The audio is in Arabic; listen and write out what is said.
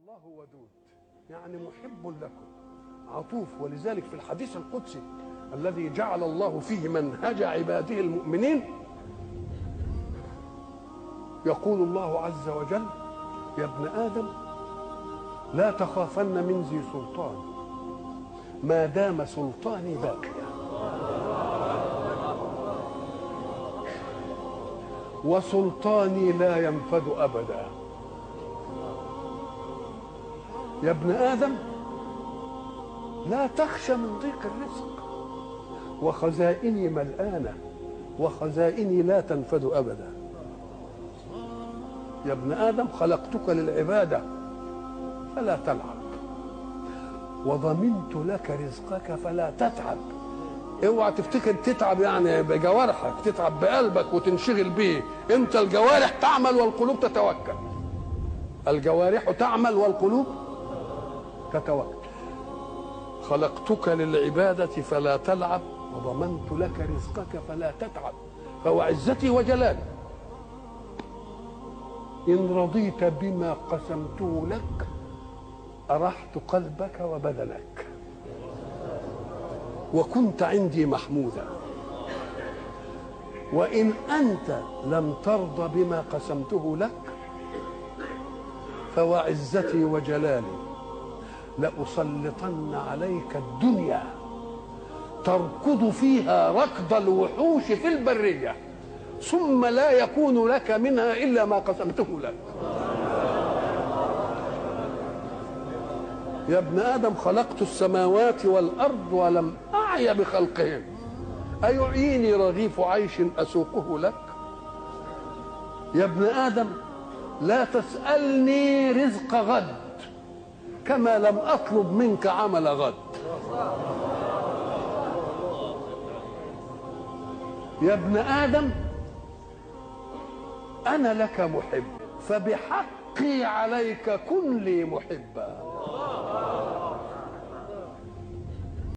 الله ودود، يعني محب لكم عطوف. ولذلك في الحديث القدسي الذي جعل الله فيه منهج عباده المؤمنين يقول الله عز وجل: يا ابن آدم لا تخافن من ذي سلطان ما دام سلطاني باقيا، وسلطاني لا ينفد أبدا. يا ابن آدم لا تخشى من ضيق الرزق، وخزائني ملآنة وخزائني لا تنفد أبدا. يا ابن آدم خلقتك للعبادة فلا تلعب، وضمنت لك رزقك فلا تتعب. اوعى تفتكر تتعب يعني بجوارحك، تتعب بقلبك وتنشغل بيه. انت الجوارح تعمل والقلوب تتوكل. الجوارح تعمل والقلوب تتوكل. خلقتك للعبادة فلا تلعب، وضمنت لك رزقك فلا تتعب. فوعزتي وجلالي إن رضيت بما قسمته لك أرحت قلبك وبدنك، وكنت عندي محمودا. وإن أنت لم ترضى بما قسمته لك فوعزتي وجلالي لأسلطن عليك الدنيا تركض فيها ركض الوحوش في البرية، ثم لا يكون لك منها إلا ما قسمته لك. يا ابن آدم خلقت السماوات والأرض ولم أعي بخلقهم، أيعيني رغيف عيش أسوقه لك؟ يا ابن آدم لا تسألني رزق غد كما لم أطلب منك عمل غد. يا ابن آدم أنا لك محب، فبحقي عليك كن لي محبا.